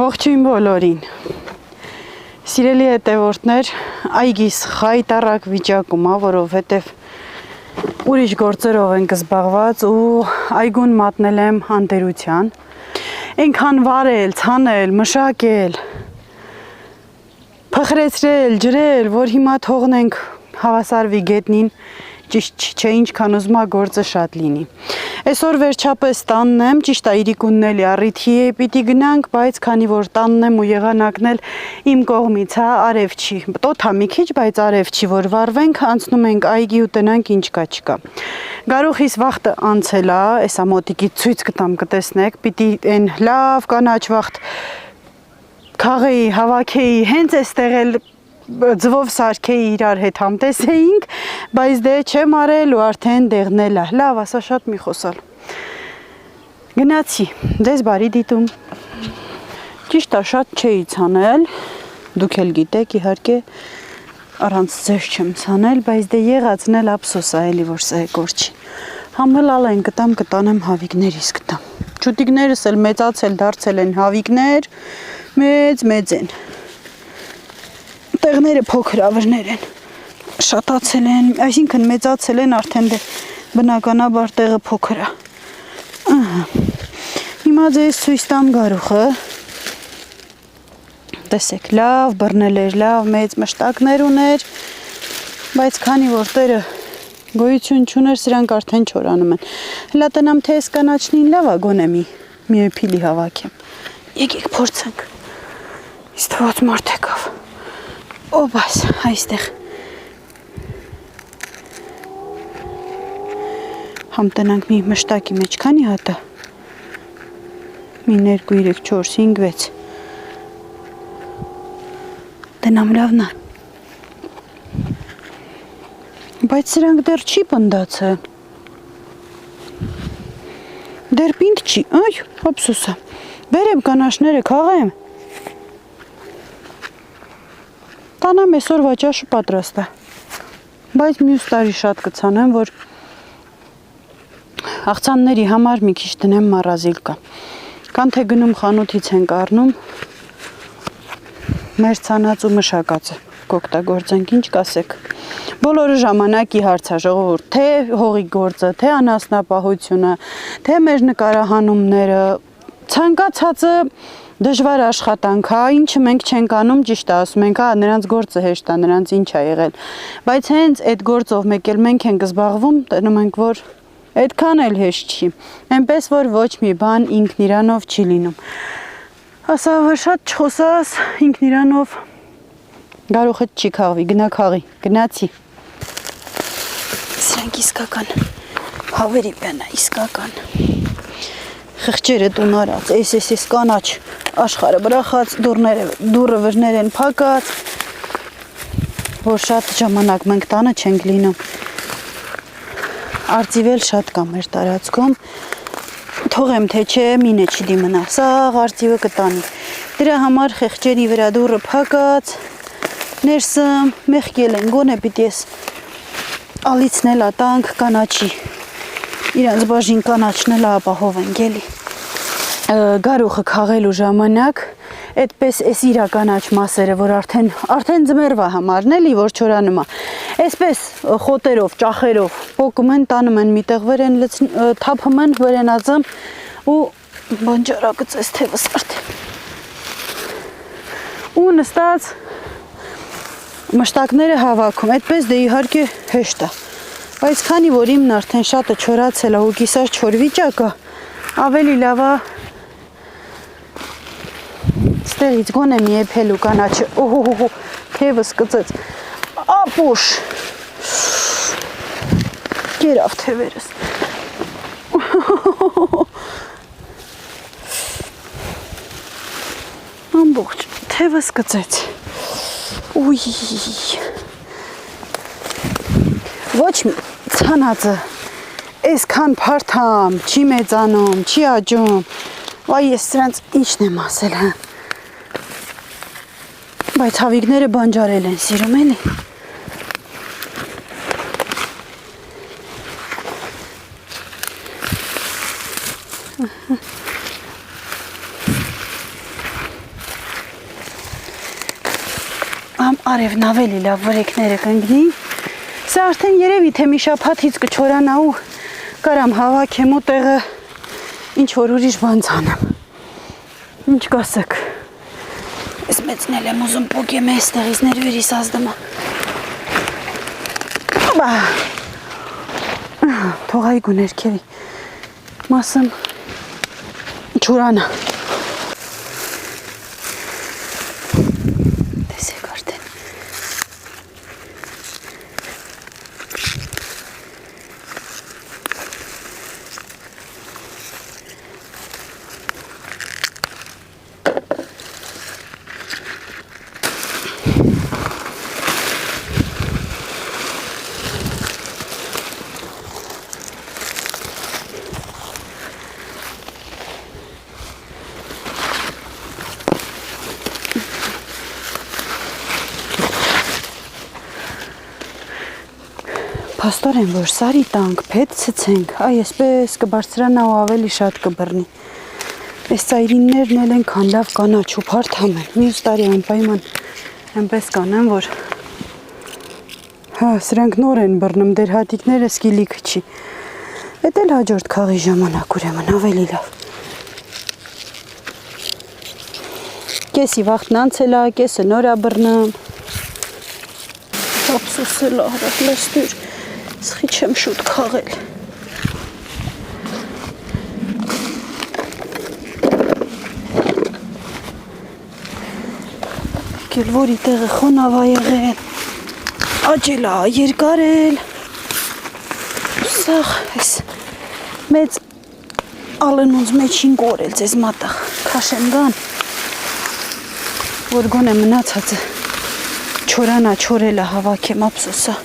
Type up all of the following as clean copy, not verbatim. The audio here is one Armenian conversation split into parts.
Ողջույն բոլորին։ Սիրելի հետևորդներ, այգիս խայտառակ վիճակում է, որովհետև ուրիշ գործերով ենք զբաղված ու այգուն մատնել եմ անտերության։ Այնքան վարել, ցանել, մշակել, փխրեցրել, ջրել, որ հիմա թողնենք հավասարվի գետնին, ճիշտ չէ, ինչքան ուզում ա գործը շատ լինի։ Այսօր վերջապես տանն եմ, ճիշտ է իրիկունն էլի առիթի է, պիտի գնանք, բայց քանի որ տանն եմ ու եղանակն էլ իմ կողմից է, արև չի, տոթա մի քիչ, բայց արև չի, որ վարվենք, անցնում ենք այգի ու տնանք ինչ կա չկա։ Գարուխիս վախտը անցել է, էսա մոտիկից ցույց կտամ կտեսնեք, պիտի այն լավ կանաչ վախտ քաղեի, հավաքեի, հենց էստեղ էլ ձվով սարքեի իրար հետ համտեսեինք, բայց դե չեմ արել ու արդեն դեղնել է, լավ, ասա շատ մի խոսալ։ Գնացի, դες բարի դիտում։ Ճիշտ է, շատ չէի ցանել, դուք էլ գիտեք, իհարկե առանց ձեզ չեմ ցանել, բայց դե եղածն էլ ափսոս է, էլի որ սա է գործի։ Համելալ են կտամ, կտանեմ հավիկներիս կտամ։ Չուտիկներս էլ մեծացել դարձել են հավիկներ, մեծ են։ Տեղները փոքր ավրներ են, շատացել են, այսինքն մեծացել են, արդեն դե բնականաբար տեղը փոքր է։ Հիմա ձեզ ցույց տամ գարուխը, տեսեք, լավ բռնել էր, լավ մեծ մշտակներ ուներ, բայց քանի որ տերը գոյություն չուներ, սրանք արդեն չորանում են։ Հլա տնամ թե այս կանաչնին լավ է գոնե մի փիլի հավաքեմ։ Եկեք փորձենք։ Իսկ թվոց մարդ եկավ։ Օբաս, այստեղ համտնանք մի մշտակի մեջ քանի հատը մի 2, 3, 4, 5, 6 տնամ լավն է, բայց սրանք դեռ չի պնդացը, դեռ պինդ չի, այ, ափսոսա, բերեմ կանաշները քաղեմ, տանեմ այսօր վաճաշը պատրաստ է, բայց մյուս տարի շատ կցանեմ, որ աղցանների համար մի քիչ տնեմ մարազիլկա, կան թե գնում խանութից ենք առնում, մեր ցանած ու մշակածը կօգտագործենք, ինչ կասեք, բոլորը ժամանակի հարց է ժողովուրդ, թե հողի գործը, թե անասնապահությունը, թե մեր նկարահանումները, ցանկացածը դժվար աշխատանք է, ինչը մենք չենք անում, ճիշտ է ասում ենք, նրանց գործը հեշտ է, նրանց ինչ է եղել, բայց հենց այդ գործով մեկ էլ մենք ենք զբաղվում, տնում ենք, որ այդքան էլ հեշտ չի, այնպես որ ոչ մի բան ինքն իրանով չի լինում, ասա որ շատ չխոսաս, ինքն իրանով գարուխը չի քաղվի, գնա քաղի, գնացի, սրանք իսկական, հավերի պենա, իսկական, խղճերը տուն արած, այս կանաչ աշխարը բրախած, դուրը վրներ են փակած, որ շատ ժամանակ մենք տանը չենք լինում, արծիվել շատ կա մեր տարածքում, թողեմ թե չէ, մինը չի դիմնա, սաղ արծիվը կտանի, դրա համար խեղճերի վրա դուրը փակած, ներսում մեղկել են, գոնե պիտի ես ալիցնել ատանք կանաչի, իրանց բաժին կանաչնել ապահով ենք էլի, գարուխը քաղելու ժամանակ, այդպես այս իրականաչ մասերը, որ արդեն ձմերվա համարն էլի, որ չորանում է, այսպես խոտերով, ճախերով, պոկում են, տանում են միտեղ վեր են թափում են, վեր են ածում ու բանջարակը ծես թևս արդեն ու նստած մշտակները հավաքում, այդպես դե իհարկե հեշտ է, բայց քանի որ իմն արդեն շատը չորացել է ու կիսար չոր վիճակը, ավելի լավ է ստեղից գոնե մի եփելու կանաչը, օհոհոհո, թևս կծեց, ապուշ, կերավ թևերս, ամբողջ, թևս կծեց, ուй, ոչ մի ցանածը, այսքան փարթամ, չի մեծանում, չի աճում, վայ ես սրանց ինչն եմ ասել, հա, բայց հավիկները բանջարել են սիրում էլի, ամ արևն ավելի լավ վրեքները կընկնի։ Սա արդեն երևի թե մի շաբաթից կչորանա ու կարամ հավաքեմ ու տեղը ինչ որ ուրիշ բան ցանեմ։ Ինչ կասեք։ Ես մեծնել եմ ուզում պոկեմ այստեղից ներվերիս ազդմա։ Բա։ Թողայի գուներքերի մասում չորանա։ Տեսեք արդեն։ Փաստոր են, որ սարի տանք, փետ ցցենք, այ այսպես կբարձրանա ու ավելի շատ կբռնի։ Այս ծայրիններն էլ ենքան լավ կանաչ ու փարթամ են։ Մյուս տարի անպայման այնպես կանեմ, որ հա, սրանք նոր են բռնում, դեր հատիկները սկիլիք չի։ Էդ էլ հաջորդ քաղի ժամանակ ուրեմն ավելի լավ։ Կեսի վաղտն անցել է, կեսը նոր է բռնում։ Ափսոսել արավ լստուր։ Սխի չեմ շուտ քաղել։ Կել որի տեղը խոնավ ա եղել, աճել ա, երկարել։ Սաղ ես մեծ ալնունց մեջին կորել ձեզ մատաղ, քաշեմ գան, որ գոն է մնացածը, չորանա, չորել ա հավաքեմ ափսոսա։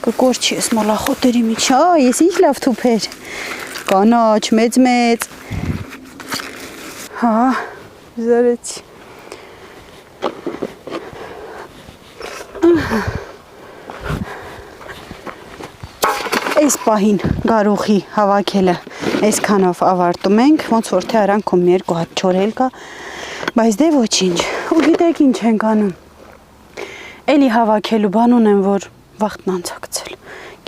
Կորչի ես մոլախոտերի միջի, ես ինչ լավ թուփեր, կանաչ, մեծ, հա, զարեցի, այս պահին գարուխի հավաքելը այս քանով ավարտում ենք, ոնց որ թե արանքում երկու հատ չորել կա, բայց դե ոչինչ, ու գիտեք ինչ ենք անում, էլի հավաքելու բան ունեմ, որ վաղտն անցակցել,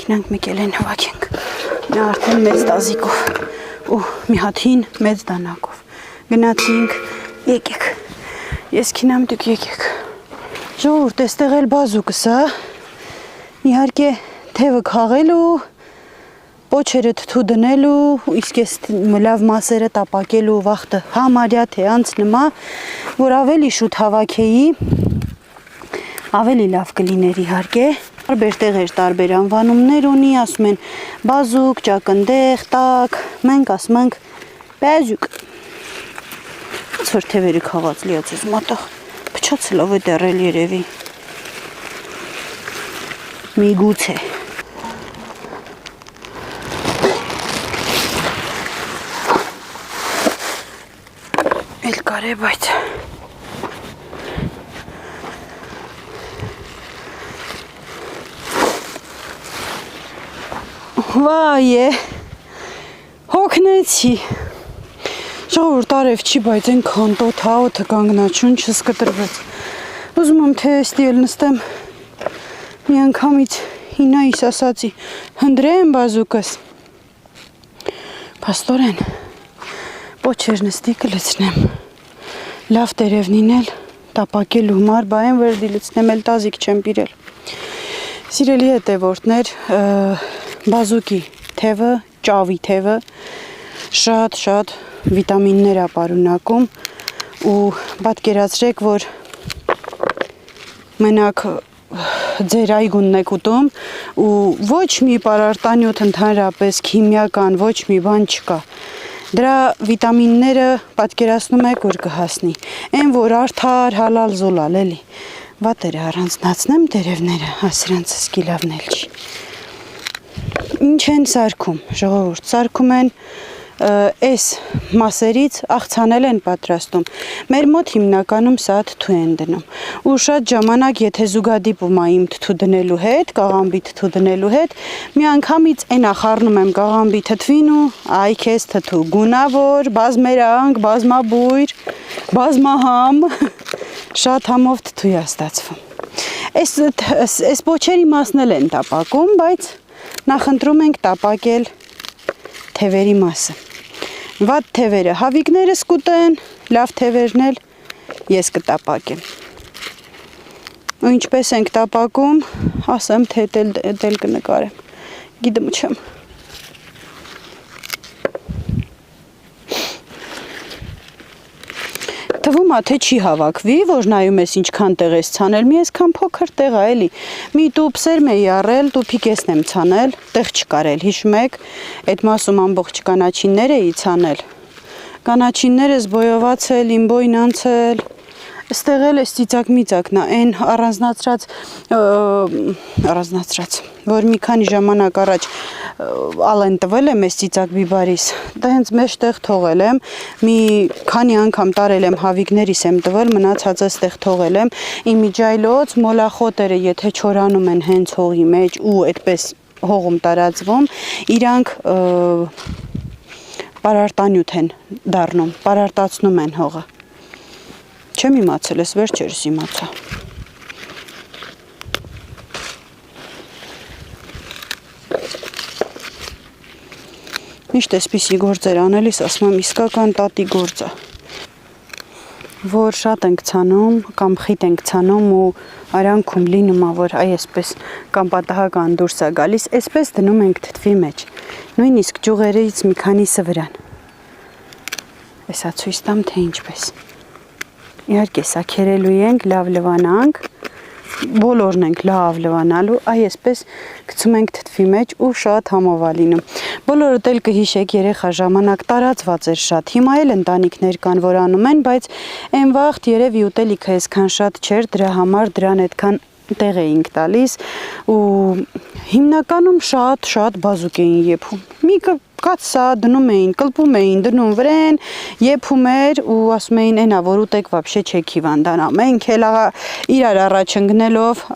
կինանք մեկ էլ են հավաքենք, նա արդեն մեծ տազիկով ու մի հատ հին մեծ դանակով, գնացինք, եկեք, ես կինամ դուք եկեք, ժողովուրդ էստեղ էլ բազուկս ա, իհարկե թևը քաղելու, պոչերը թթու դնելու, իսկ ես լավ մասերը տապակելու վաղտը համարյա թե անցնմա, որ ավելի շուտ հավաքեի, ավելի լավ կլիներ իհարկե, տարբեր տեղեր տարբեր անվանումներ ունի, ասում են բազուկ, ճակնդեղ, տակ, մենք ասում ենք բազուկ։ Ոնց որ թևերը քաղած լիած ես մատաղ, փչացլով է դեռել երևի։ Միգուցե։ Էլ կարե, բայց վայ հոգնեցի ժողովուրդ արև չի, բայց ենքան տոտ հաոթը կանգնաչուն չսկտրվեց ուզում եմ թե էստի էլ նստեմ մի անգամից հինայիս ասացի հնդրեմ բազուկս պաստորեն պոչեր նստի կլցնեմ լավ տերևնին էլ տապակելու համար բայեմ վերդի լցնեմ էլ տազիկ չեմ պիրել սիրելի հետևորդներ բազուկի թևը, ճավի թևը շատ վիտամիններ է պարունակում ու պատկերացրեք, որ մենակ ձեր այգունն եք ուտում ու ոչ մի պարարտանյութ ընդհանրապես քիմիական ոչ մի բան չկա։ Դրա վիտամինները պատկերացնում եք որ կհասնի։ Այն որ արդար հալալ զոլալ էլի։ Վատերը առանձնացնեմ տերևները, հասրանց սկիլավն էլ չի։ Ինչ են սարքում, ժողովուրդ, սարքում են այս մասերից աղցանել են պատրաստում։ Մեր մոտ հիմնականում սա թթու են դնում։ Ու շատ ժամանակ, եթե զուգադիպում ա իմ թթու դնելու հետ, կաղամբի թթու դնելու հետ, մի անգամից այնա խառնում եմ կաղամբի թթվին ու այ քեզ թթու, գունավոր, բազմերանք, բազմաբույր, բազմահամ, շատ համով թթու է ստացվում։ Այս պոչերի մասն էլ են տապակում, բայց նախընտրում ենք տապակել թևերի մասը։ Վատ թևերը հավիկներս կուտեն, լավ թևերն էլ ես կտապակեմ։ Ու ինչպես ենք տապակում, ասեմ, թե դել կնկարեմ։ Գիտեմ չեմ։ Թվում է, թե չի հավաքվի, որ նայում ես ինչքան տեղ ես ցանել, մի այսքան փոքր տեղ է էլի։ Մի տուփ սերմ էի առել, տուփի կեսն եմ ցանել, տեղ չկար էլ, հիշում եք, այդ մասում ամբողջ կանաչիններ էի ցանել։ Կանաչինները զբոյված իմ բոյն անցել։ Այստեղ էլ էս ծիծակ-միծակն է, այն առանձնացրած, որ մի քանի ժամանակ առաջ ալեն տվել եմ այս ծիծակ բիբարիս, դա հենց մեջտեղ թողել եմ, մի քանի անգամ տարել եմ հավիկներիս եմ տվել, մնացածը ստեղ թողել եմ, իմ միջայլոց մոլախոտերը, եթե չորանում են հենց հողի մեջ ու այդպես հողում տարածվում, իրանք պարարտանյութ են դառնում, պարարտացնում են հողը։ Չեմ իմացել, ես վերջերս իմացա։ Միշտ էսպիսի գործեր անելիս ասում եմ իսկական տատի գործ է։ Որ շատ ենք ցանում կամ խիտ ենք ցանում ու արանքում լինում է, որ այսպես կամ պատահական դուրս է գալիս, այսպես դնում ենք թթվի մեջ։ Նույնիսկ ճյուղերից մի քանիսը վրան։ Էսա ցույց տամ, թե ինչպես։ Իհարկե, սա քերելու ենք, լավ լվանանք, բոլորն ենք լավ լվանալու, այսպես գցում ենք թթվի մեջ ու շատ համով է լինում։ Բոլորդ էլ կհիշեք, երեխա ժամանակ տարածված էր շատ, հիմա էլ ընտանիքներ կան, որ անում են, բայց այն վաղտ երևի ուտելիքը այսքան շատ չէր, դրա համար դրան այդքան տեղ էինք տալիս ու հիմնականում շատ բազուկ էին եփում։ Միկը կացա դնում էին, կլպում էին, դնում վրեն, եփում էր ու ասում էին այնա, որ ուտեք вообще չեք հիվանդանա։ Մենք էլ իրար առաջ ընկնելով,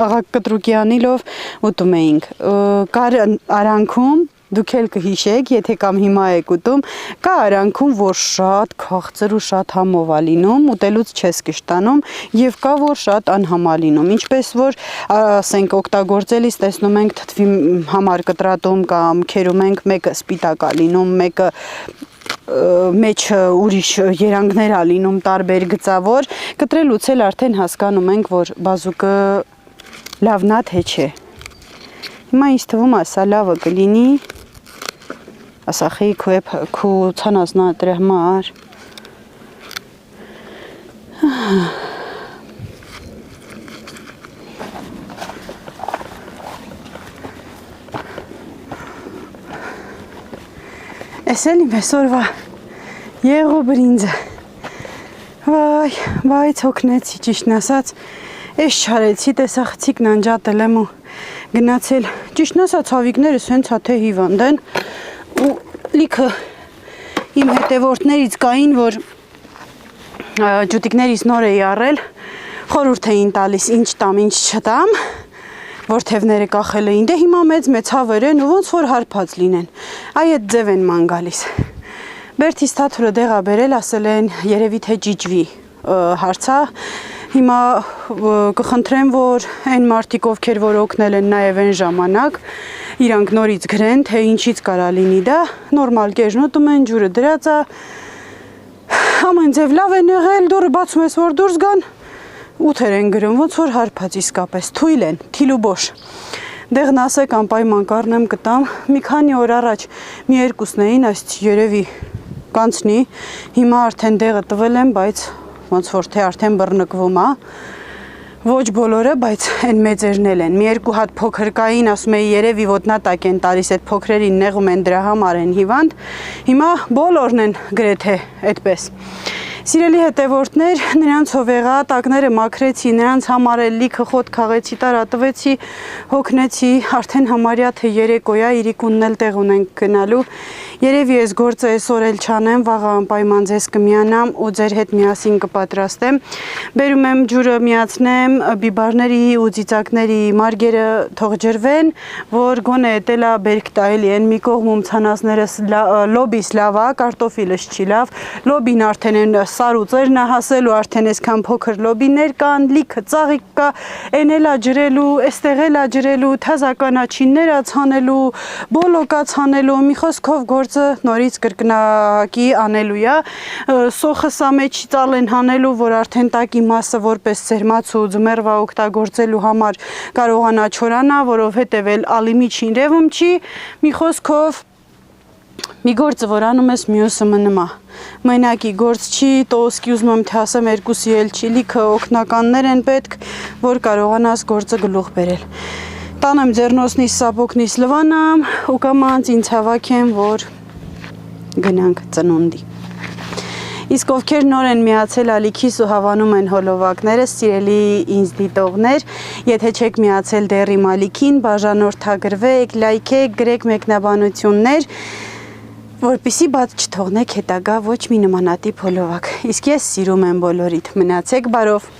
աղա Կտրուկյանիլով ուտում էինք։ Կար արանքում դուք էլ կհիշեք, եթե կամ հիմա եք ուտում, կա արանքում, որ շատ քաղցր ու շատ համով է լինում, ուտելուց չես կշտանում եւ կա որ շատ անհամ է լինում։ Ինչպես որ ասենք օգտագործելիս տեսնում ենք թթվի համար կտրատում կամ քերում ենք, մեկը սպիտակ է լինում, մեկը մեջը ուրիշ երանգներ է լինում տարբեր գծավոր, կտրելուց էլ արդեն հասկանում ենք, որ բազուկը լավն է թե չէ։ Հիմա ինձ թվում է սա լավը կլինի ասախի քու ցանազնա դրա համար Էսել իմ այսօրվա եղու բրինձը վայ ցոքնեցի ճիշտն ասած էս չարեցի տեսախցիկն անջատել եմ ու գնացել ճիշտն ասած հավիկներս հենց թե հիվանդ են ու լիքը իմ հետևորդներից կային, որ ջուտիկներից նոր էի առել, խորհուրդ էին տալիս ինչ տամ, ինչ չտամ, որ թևները կախել էին, դե հիմա մեծ հավեր են ու ոնց որ հարբած լինեն, այդ ձև են ման գալիս։ Բերթիս թաթուրը դեղա բերել, ասել են երևի թե ջիջվի հարցա, հիմա կխնդրեմ, որ այն մարդիկ, ովքեր որ օգնել են նաև այն ժամանակ, իրանք նորից գրեն, թե ինչից կարա լինի դա, նորմալ կեժն ուտում են, ջուրը դրած է, ամեն ձև լավ են եղել, դուրը բացում ես, որ դուրս գան, ութեր են գրում, ոնց որ հարբած իսկապես, թույլ են, թիլուբոշ։ Դեղն ասեք անպայման կառնեմ կտամ, մի քանի օր առաջ մի երկուսն էին, այս երևի կանցնի, հիմա արդեն դեղը տվել եմ, բայց ոնց որ թե արդեն բռնկվում է, ոչ բոլորը, բայց այն մեծերն էլ են, մի երկու հատ փոքր կային, ասում էի երևի ոտնատակ են տալիս, այդ փոքրերին նեղում են դրա համար են հիվանդ, հիմա բոլորն են գրեթե այդպես։ Սիրելի հետևորդներ, նրանց հովեղա տակները մաքրեցի, նրանց համար էլ լիքը խոտ քաղեցի, տարատվեցի, հոգնեցի, արդեն համարյա թե երեկոյա իրիկունն էլ տեղ ունենք գնալու, Երևի ես գործը այսօր էլ չանեմ, վաղը անպայման ձեզ կմիանամ ու ձեր հետ միասին կպատրաստեմ։ Բերում եմ ջուրը միացնեմ, բիբարների ու ծիծակների մարգերը թող ջրվեն, որ գոնե տելա բերք տայելի են մի կողմում ցանասներս լոբիս լավա, կարտոֆիլս չի լավ, լոբին արդեն են սարուծերն է հասել ու արդեն այսքան փոքր լոբիներ կան, լիքը ծաղիկ կա, էնելա ջրելու, էստեղ էլա ջրելու, թազականաչիններ ա ցանելու, բոլոկա ցանելու, մի խոսքով գործը նորից կրկնակի անելու է, սոխը սա մեջի ծալ են հանելու, որ արդեն տակի մասը որպես սերմաց ու ձմեռվա օգտագործելու համար կարողանա չորանա, որովհետև էլ ալի միջին ռևում չի, մի խոսքով մի գործը, որ անում ես մյուսը մնում է, մենակի գործ չի, տոսկի ուզում եմ թե ասեմ երկուսի էլ չի, լիքը օգնականներ են պետք, որ կարողանաս գործը գլուխ բերել։ Տանեմ ձեռնոցնիս, սապոկնիս լվանամ ու կամանց ինձ հավաքեմ, որ գնանք ծնունդի։ Իսկ ովքեր նոր են միացել ալիքիս ու հավանում են հոլովակները, սիրելի ինձ դիտողներ, եթե չեք միացել դեռ իմ ալիքին, բաժանորդագրվեք, լայքեք, գրեք մեկնաբանություններ, որպեսզի բաց չթողնեք հետագա ոչ մի նմանատիպ հոլովակ։ Իսկ ես սիրում եմ բոլորիդ, մնացեք բարով։